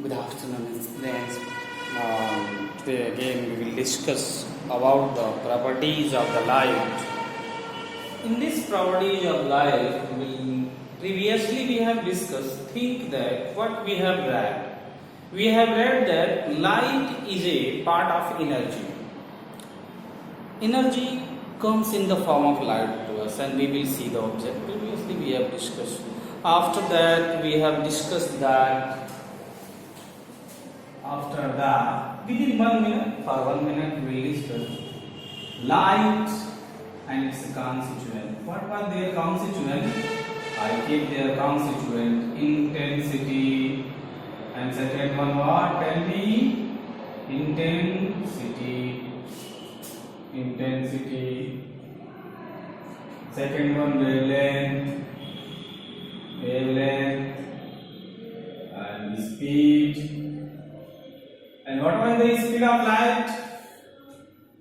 Good afternoon, friends. Today again we will discuss about the properties of the light. In this properties of light, previously we have discussed. Think that what we have read. We have read that light is a part of energy. Energy comes in the form of light to us, and we will see the object. Previously we have discussed. After that, we have discussed that. After that, within 1 minute, for 1 minute, we will discuss light and its constituent. What was their constituent? I keep their constituent intensity. And second one, what? Tell me. Intensity. Intensity. Second one, wavelength. Wavelength. And speed. And what was the speed of light?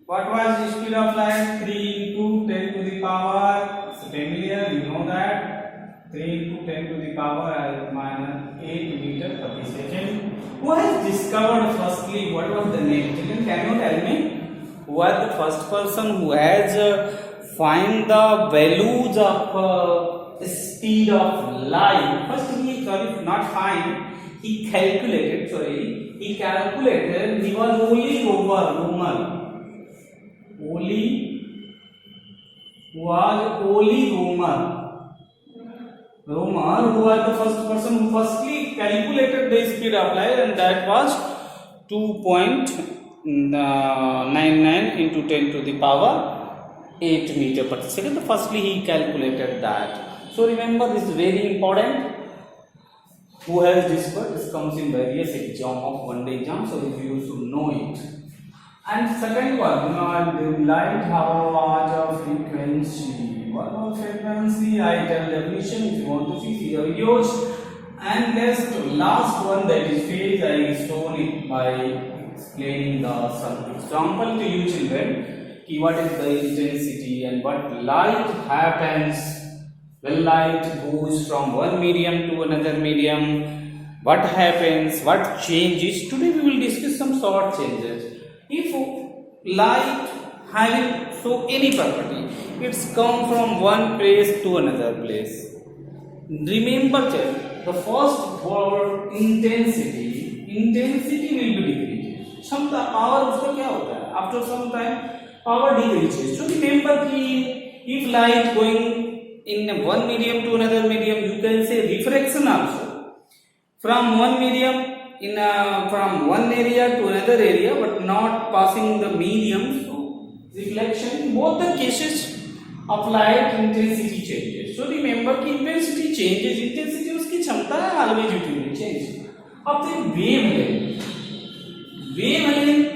What was the speed of light? 3 into 10 to the power. It's familiar, you know that. 3 into 10 to the power minus 8 meter per second. Who has discovered firstly what was the name? Children, can you tell me? Who was the first person who has find the values of speed of light? First he not find. He calculated. He was only Roman. Roman, who was the first person who firstly calculated the speed of light, and that was 2.99 into 10 to the power 8 meter per second. Firstly, he calculated that. So remember, this is very important. Who has discovered? This comes in various exam of one-day exam, so you should know it. And second one, the light hours of frequency. What was frequency? I tell definition. If you want to see the videos. And last one, that is phase. I shown it by explaining some example to you children. What is the intensity and what light happens when light goes from one medium to another medium. What happens? What changes? Today we will discuss some short changes. If light having any property, it's come from one place to another place. Remember, the first word intensity. Intensity will be decreased. Power उसका क्या होता है? After some time, power decreases. So remember कि if light going in one medium to another medium, you can say refraction also. From one medium from one area to another area, but not passing the medium. So reflection, in both the cases of light, intensity changes. So remember कि intensity changes. Intensity उसकी क्षमता है always it will change. अब देखिए wavelength.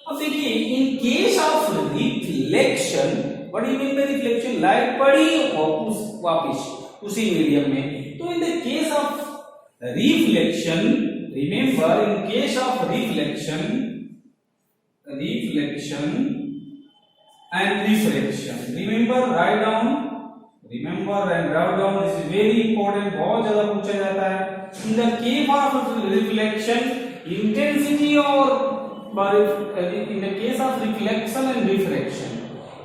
अब देखिए in case of reflection, what do you mean by reflection? Light पड़ी वापस उसी मीडियम में. तो in the case of reflection, remember, in case of reflection and refraction. Remember, write down. This is very important. बहुत ज़्यादा पूछा जाता है. In the case of reflection, intensity in the case of reflection and refraction,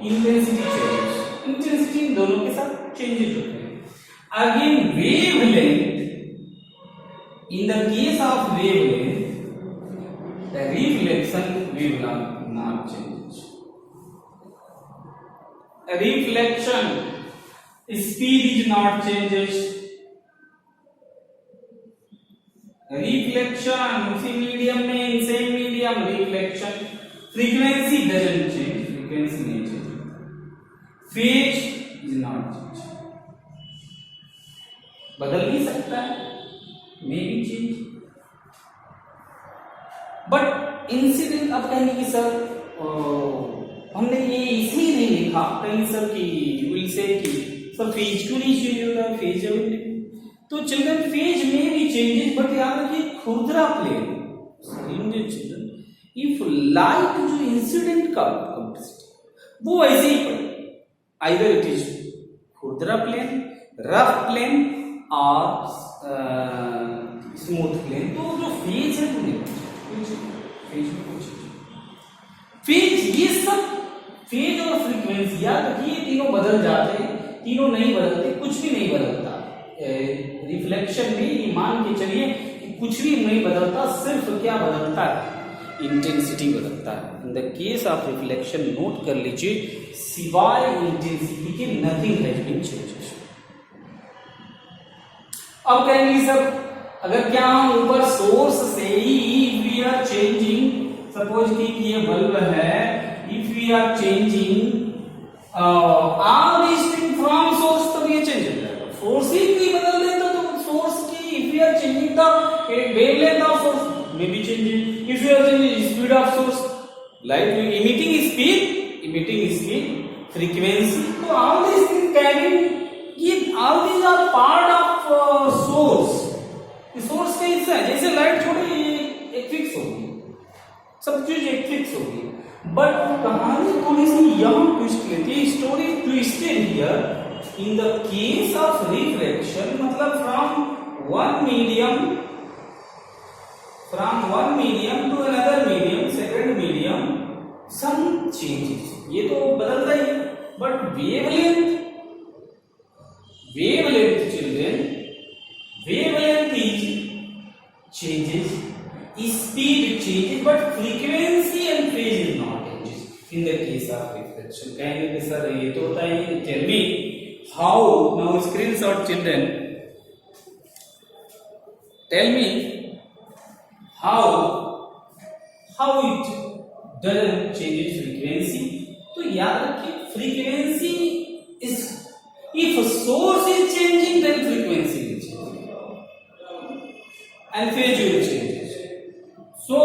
intensity changes. Intensity इन दोनों के साथ changes होते हैं. Again, wavelength. In the case of wavelength, the reflection will not change. A reflection speed is not changes. Reflection उसी medium में same medium reflection. Frequency doesn't change. Frequency नहीं change. Phase is not change. बदल नहीं सकता है. May be change. But incident अब कहेंगे कि सर हमने ये इसलिए नहीं लिखा कहीं सर कि you will say कि सर फेज क्यों नहीं चेंज होता है? फेज है तो चिल्ड्रन फेज में भी चेंजेस, बट याद रखिए खुरदरा प्लेन. चिल्ड्रन इफ लाइट जो इंसिडेंट का वो ऐसे ही पड़े, आइदर इट इज खुरदरा प्लेन, रफ प्लेन और स्मूथ प्लेन, तो जो फेज है वो नहीं, फेज में कुछ फेज, ये सब फेज और फ्रीक्वेंसी याद रखिए, तीनों बदल जाते हैं, तीनों नहीं बदलते, कुछ भी नहीं बदलता रिफ्लेक्शन में। ये मान के चलिए कि कुछ भी नहीं बदलता, सिर्फ क्या बदलता है, इंटेंसिटी बदलता है। इन the case of reflection note कर लीजिए, सिवाय इंटेंसिटी के नथिंग हैज बीन चेंज्ड। अब कहेंगे सर, अगर क्या ऊपर सोर्स से ही वी आर चेंजिंग, सपोज कि ये बल्ब है, if we are changing all this thing from source, तब ये चेंज हो जाएगा। सोर्स ही कोई बदल देता तो सोर्स की, if we are changing the wavelength of source may be changing, if we are changing speed of source, like emitting speed, frequency, तो ऑल दिस थिंग कैन, ये all this are part of source. Source का हिस्सा है, जैसे light छोड़ी एक fix होगी, सब चीज एक फिक्स होगी, बट कहानी थोड़ी सी यहाँ ट्विस्ट लेती है, story twisted here in the case of reflection, मतलब from one medium to another medium, second medium, some changes, ये तो बदलता ही, but wavelength children, wavelength is changes, speed changes, but frequency and phase is not changes in the case of reflection. कहेंगे कि sir ये तो होता है, tell me how, now screenshot children, tell me how it doesn't changes frequency. तो याद रखिए, frequency is, if source is changing then frequency will change and phase will change. So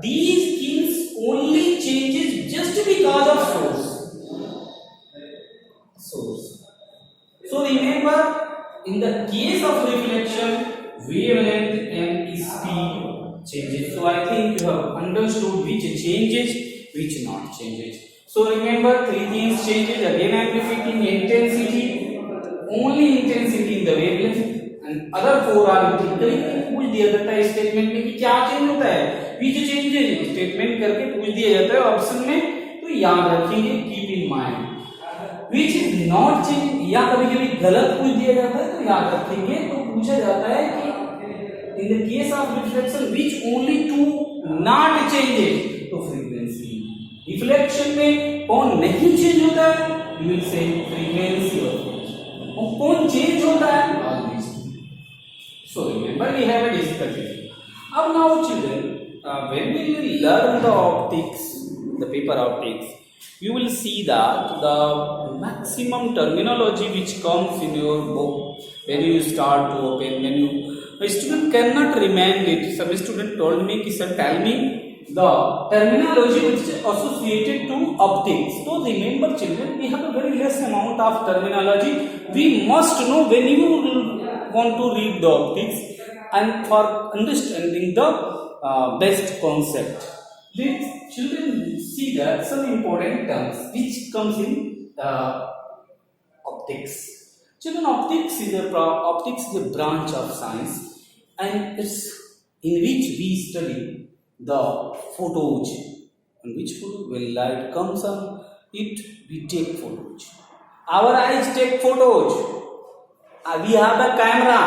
these things only changes just because of source. So remember, in the case of reflection, wavelength and speed changes. So I think you have understood which changes, which not changes. So remember, three things changes. Again I am repeating: intensity, only intensity in the wavelength, and other four are typically पूछ दिया जाता है statement में कि क्या change होता है, which changes, statement करके पूछ दिया जाता है ऑप्शन में, तो याद रखेंगे, keep in mind. which is not change, या कभी कभी गलत पूछ दिया जाता है तो याद रखेंगे, तो पूछा जाता है कि in the case of reflection which only two not changes, तो फ्रीक्वेंसी। रिफ्लेक्शन में कौन नहीं चेंज होता है, you will say frequency और कौन चेंज होता है, all these. So remember, we have a discussion. Now children, when we will learn the optics, the paper optics, you will see that the maximum terminology which comes in your book when you start to open, when you, a student cannot remind it. Some student told me, sir, tell me the terminology which is associated to optics. So remember children, we have a very less amount of terminology. We must know when you want to read the optics and for understanding the best concept. Let children see that some important terms which comes in optics. Children, optics is a branch of science, and it's in which we study the photos. And which photo? When light comes on it, we take photos. Our eyes take photos. We have a camera.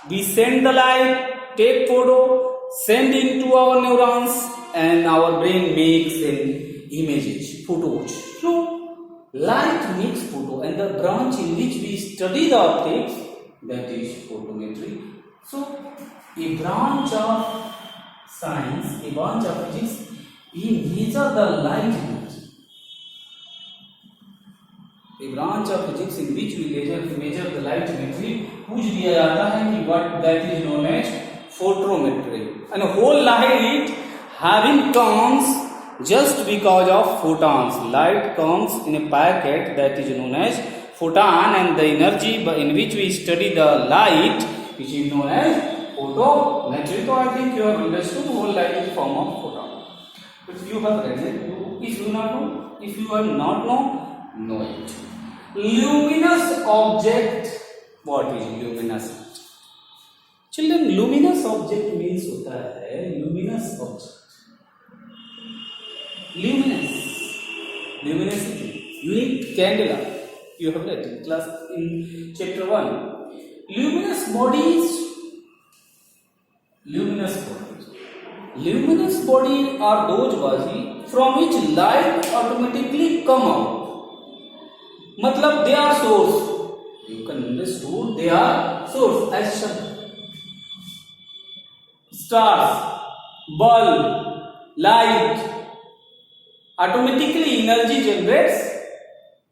We send the light, take photo, send into our neurons, and our brain makes an images, photos. So light makes photo, and the branch in which we study the optics, that is photometry. So a branch of science, a branch of physics, we measure the light energy. A branch of physics in which we measure the light energy. पूछ दिया जाता है कि what that is known as photometry, and a whole light having comes just because of photons. Light comes in a packet that is known as photon, and the energy in which we study the light, which is known as photometry. So I think you have understood whole light is form of photon. If you have read it, if you not know, if you have not know it. Luminous object. What is luminous? Children luminous object means होता है luminous object, luminosity, unique candela. You have read in class in chapter 1. Luminous bodies are those bodies from which light automatically come out. मतलब they are source. You can understand they are source as stars, bulb, light. Automatically energy generates,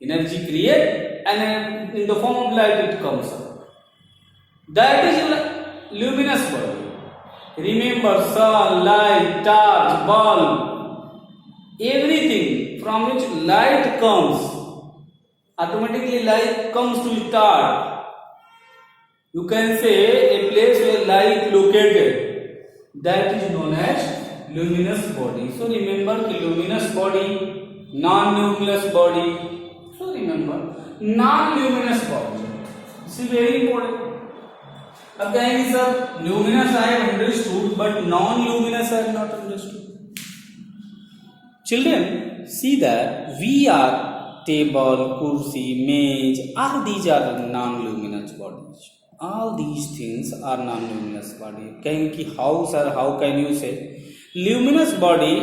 energy create, and in the form of light it comes up. That is luminous body. Remember, sun, light, torch, bulb, everything from which light comes, automatically light comes to start. You can say a place where light located, that is known as luminous body. So remember the luminous body, non-luminous body. So remember non-luminous body. This is very important. अब कहेंगे sir luminous I have understood but non-luminous I have not understood. Children, see that we are table, kursi, mage, all these are non-luminous bodies. All these things are non-luminous body. कहेंगे कि how sir, how can you say? Luminous body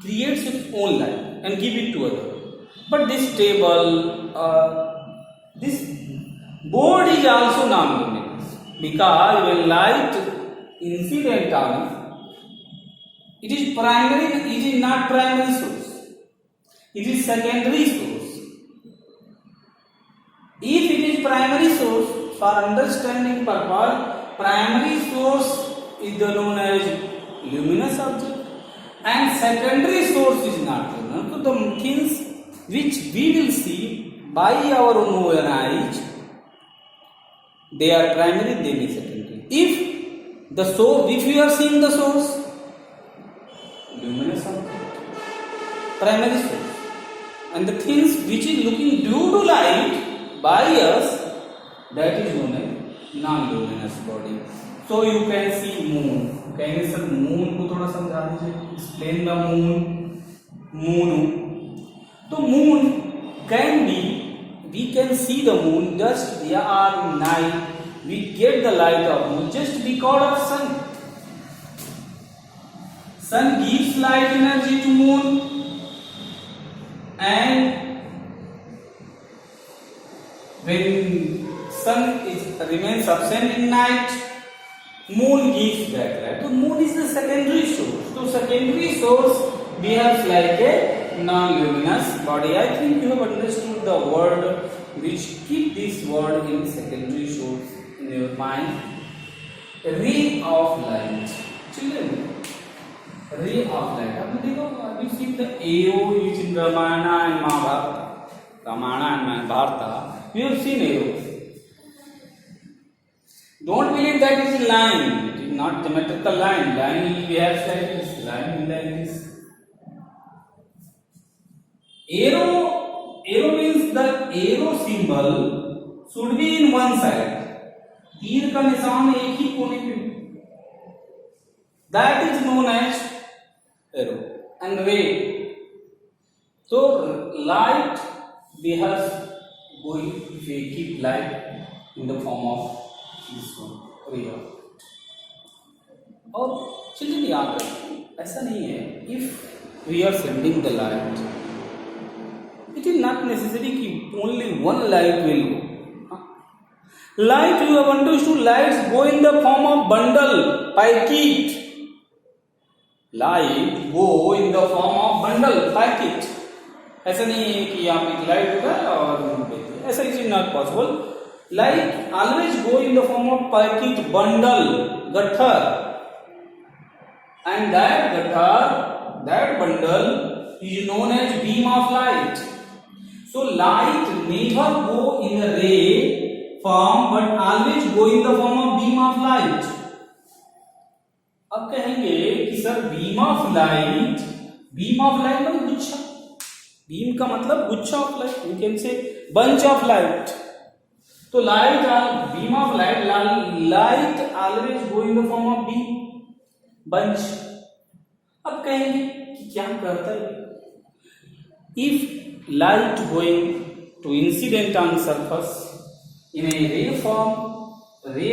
creates its own light and give it to other. But this table, this board is also non-luminous because when light incident on it is primary, it is not primary source. It is secondary source. If it is primary source, for understanding purpose, primary source is known as luminous object and secondary source is not luminous. So the things which we will see by our own eyes, they are primary, they be secondary. If the source, if you are seeing the source, luminous object, primary source, and the things which is looking due to light by us, that is known as non-luminous body. So you can see moon. कहेंगे sir moon को थोड़ा समझा दीजिए. Explain the moon. तो moon can be, we can see the moon just in night. We get the light of moon just because of sun. Sun gives light energy to moon, and when sun remains absent in night, moon gives back light. So moon is the secondary source. So secondary source behaves like a non-luminous body. I think you have understood the word which keep this word in secondary source in your mind. Ray of light. Children, ray of light. Have you seen the arrow which in Ramayana and Mahabharata? You have seen arrow. Don't believe that it is line. It is not geometrical line. Line will behave like this. Line will like this. Arrow means the arrow symbol should be in one side. तीर का निशान एक ही कोने पे. That is known as arrow and ray. So light behaves going if we keep light in the form of this one, ray of light. और children याद रखें, ऐसा नहीं है if we are sending the light, it is not necessary कि only one light will go. Light, you have understood, lights go in the form of bundle, packet. Light go in the form of bundle, packet. ऐसा नहीं है कि यहाँ पे light होगा और ऐसा is not possible. Light always go in the form of packet, bundle, gutter, and that bundle is known as beam of light. So light never go in a ray form but always go in the form of beam of light. अब कहेंगे कि sir beam of light मतलब गुच्छा. Beam का मतलब गुच्छा of light. You can say bunch of light. तो light beam of light always go in the form of beam bunch. अब कहेंगे कि क्या करता है, if light going to incident on surface in a ray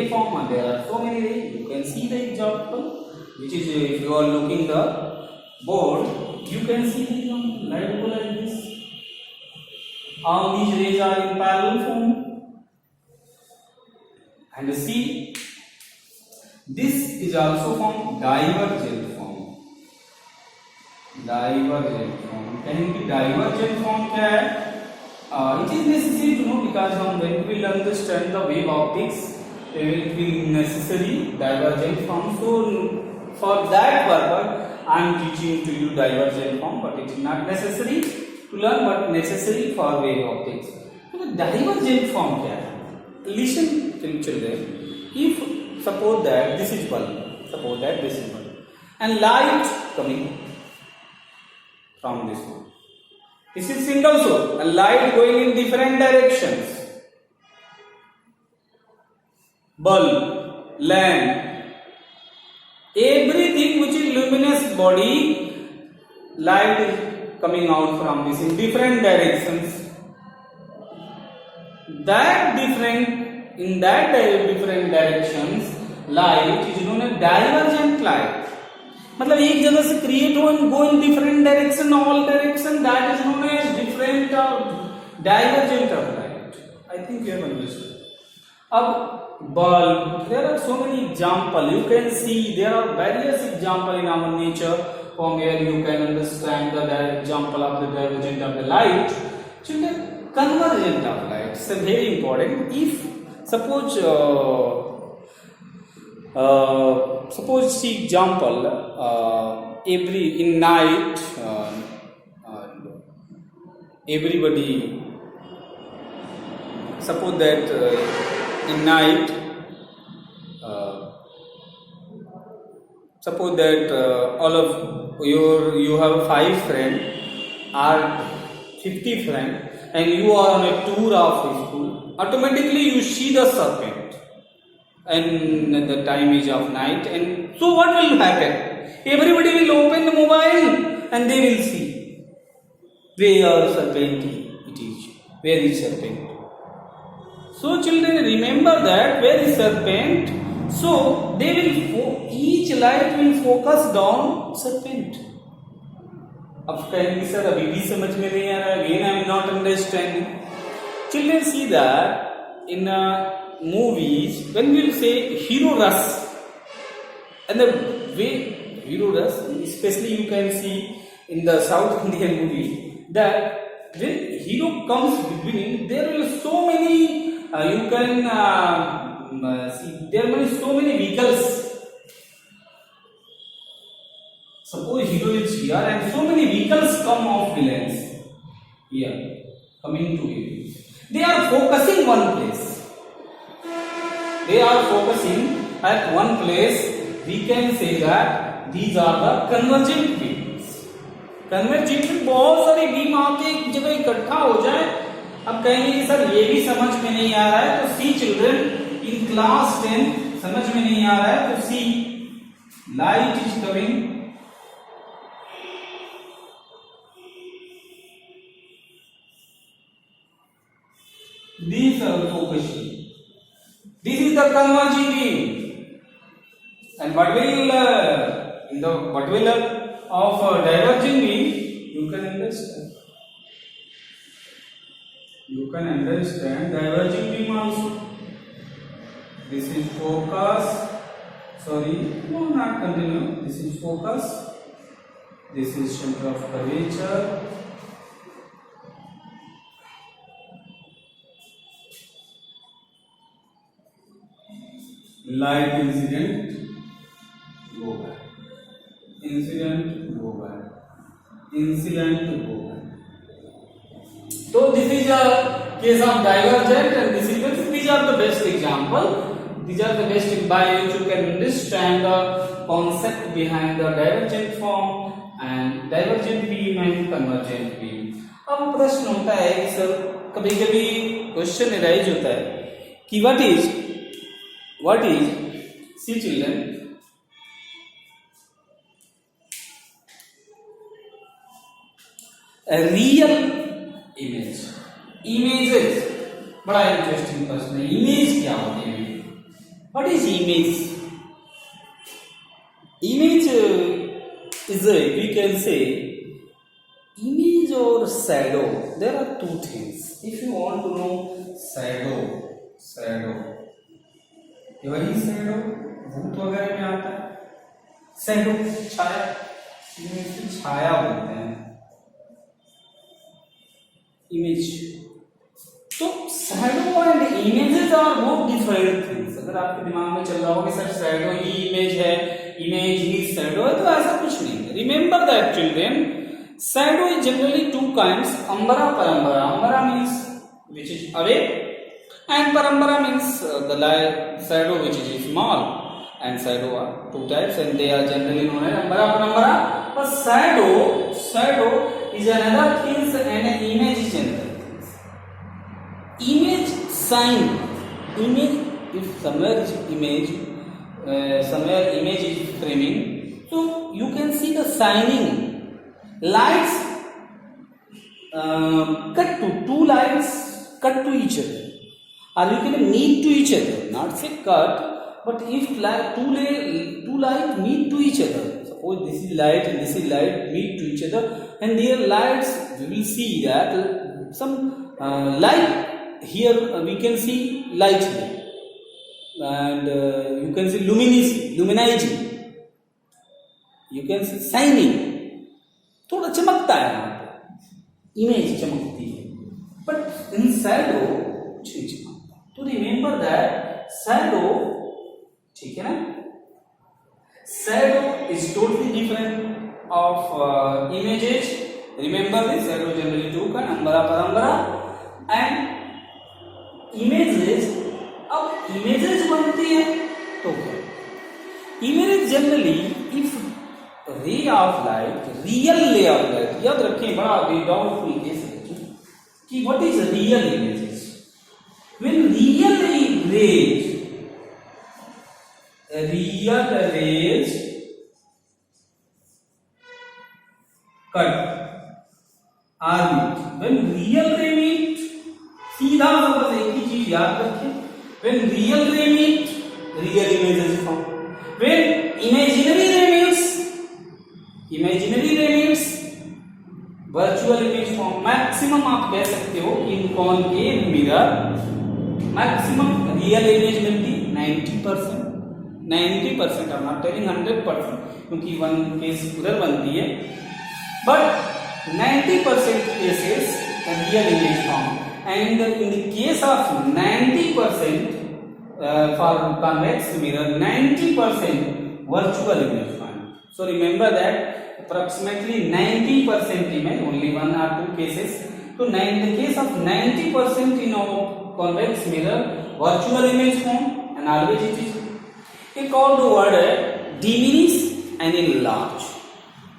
form and there are so many rays. You can see the example, which is if you are looking the board, you can see the example. Light go like this. All these rays are in parallel form, and see, this is also from divergent form. Divergent form. कहेंगे divergent form क्या है? It is necessary to know because when we will understand the wave optics, it will be necessary divergent form. So for that purpose, I am teaching to you divergent form, but it is not necessary to learn, but necessary for wave optics. So divergent form क्या है? Listen, children. If suppose that this is bulb, and light coming from this one. This is single source and light going in different directions. Bulb, lamp, everything which is luminous body, light is coming out from this in different directions. In that different directions, light is known as divergent light. मतलब एक जगह से create हो and go in different direction, all direction, that is known as different divergent of light. I think you have understood. अब bulb, there are so many example. You can see there are various example in our nature from where you can understand the example of the divergent of the light. Children, convergent of light is very important. If suppose see example, every in night everybody, suppose that in night suppose that all of you have 5 friends or 50 friends and you are on a tour of school. Automatically you see the serpent and the time is of night, and so what will happen? Everybody will open the mobile and they will see where serpent it is, where is serpent. So children, remember that where is serpent, so they will each light will focus down serpent. अब कहेंगे sir अभी भी समझ में नहीं आ रहा, again I am not understanding. Children, see that in movies, when we will say hero rush, and the way hero rush, especially you can see in the South Indian movie, that when hero comes beginning, there will so many you can see there will so many vehicles. Suppose hero is here and so many vehicles come of villains here coming to him. They are focusing one place. They are focusing at one place. We can say that these are the convergent beams. Convergent में बहुत सारी beam आके एक जगह इकट्ठा हो जाए. अब कहेंगे कि सर ये भी समझ में नहीं आ रहा है, तो सी चिल्ड्रन इन क्लास 10 समझ में नहीं आ रहा है, तो see light is coming. These are focusing. This is the converging beam, and what will of diverging beam you can understand. You can understand diverging beam also. This is focus. Sorry, no, not continue. This is focus. This is center of curvature. Light incident, go back. Incident, go back. Incident, go back. So this is a case of divergent, and these are the best example. These are the best by which you can understand the concept behind the divergent form and divergent beam and convergent beam. अब प्रश्न होता है कि sir कभी-कभी question rise होता है कि what is see children, a real image. Images बड़ा इंटरेस्टिंग प्रश्न है, इमेज क्या होती है? What is image? Image is a, we can say, image or shadow. There are two things. If you want to know shadow, ये वही shadow भूत वगैरह में आता है. shadow छाया, इमेज छाया बोलते हैं. image. तो shadow and images are both different things. अगर आपके दिमाग में चल रहा हो कि सर shadow ही image है, image ही shadow है, तो ऐसा कुछ नहीं है. Remember that children, shadow is generally two kinds, ambara parambara. Ambara means which is away, and parambara means the light shadow which is small. And shadow are two types, and they are generally known as ambara parambara. But shadow is another things, and an image is another. Image sign, image, if somewhere image is framing, so you can see the shining lights cut to two lights cut to each other, or you can meet to each other, not say cut, but if two light meet to each other, suppose this is light and this is light meet to each other, and their lights, we will see that some light here we can see light here, and you can see luminizing, you can see shining, थोड़ा चमकता है यहाँ पे, image चमकती है, but in Shadow कुछ नहीं चमकता. तो रिमेंबर दैट शैडो, ठीक है ना, shadow is totally different of images. Remember this, shadow generally two का अंबरा परंबरा एंड इमेजेस. अब इमेजेस बनती है तो क्या? Image generally if ray of light, real ray of light, याद रखें, बड़ा डाउटफुल केस है कि what is real images. When real rays cut or meet, when real ray meet, सीधा बस एक ही चीज याद रखें, when real ray meet, real image is formed. When imaginary ray meets virtual image form. Maximum आप कह सकते हो in concave mirror maximum real image मिलती 90%. 90%, I'm not telling 100%, क्योंकि वन केस उधर बनती है, but 90% cases real image form. And in the case of 90% for convex mirror, 90% virtual image form. So remember that approximately 90% image, only one or two cases. So in the case of 90% in our convex mirror, virtual image form, and always it is. एक और दो word है, diminish and enlarge.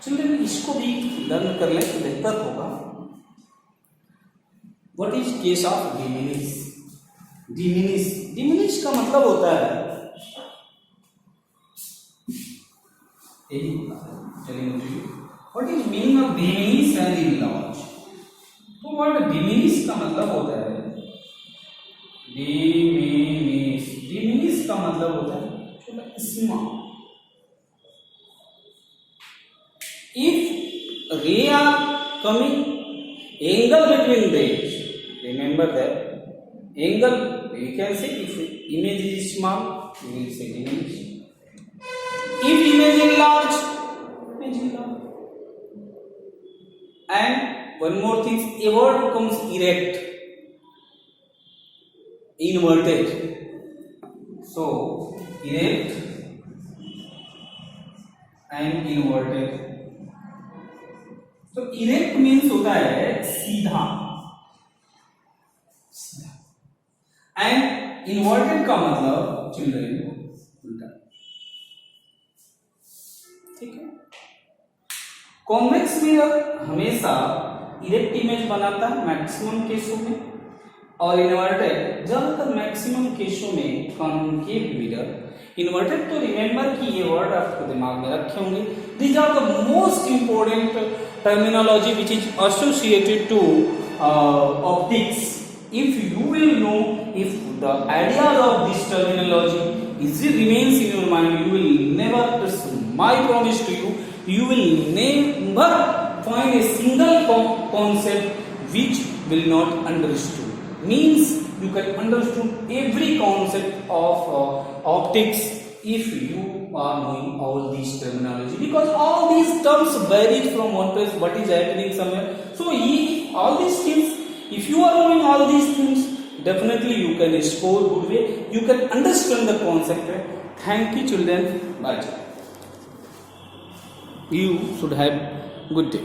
चलिए इसको भी learn कर लें तो बेहतर होगा. What is case of diminish? Diminish का मतलब होता है, what is meaning of diminish and enlarge? तो वर्ड diminish का मतलब होता है, diminish का मतलब होता है small. If ray are coming, angle between rays, remember that angle, we can say if image is small, we will say diminish. If image is large, image is large. And one more thing, a word becomes erect, inverted. So erect and inverted. तो erect means होता है सीधा, and inverted का मतलब children उल्टा. ठीक है. Convex mirror हमेशा इरेक्ट इमेज बनाता है मैक्सिमम केसों में, और इन्वर्टेड ज्यादातर मैक्सिमम केसों में कॉनकेव मिरर। इन्वर्टेड तो रिमेंबर कि ये वर्ड आपको दिमाग में रखे होंगे। These are the most important terminology which is associated to optics. If you will know, if the ideas of this terminology remains in your mind, you will never, it's my promise to you, you will never find a single concept which will not understood. Means you can understand every concept of optics if you are knowing all these terminology, because all these terms vary from one place what is happening somewhere. So all these things, if you are knowing all these things, definitely you can score good way, you can understand the concept. Thank you children. Bye. You should have good day.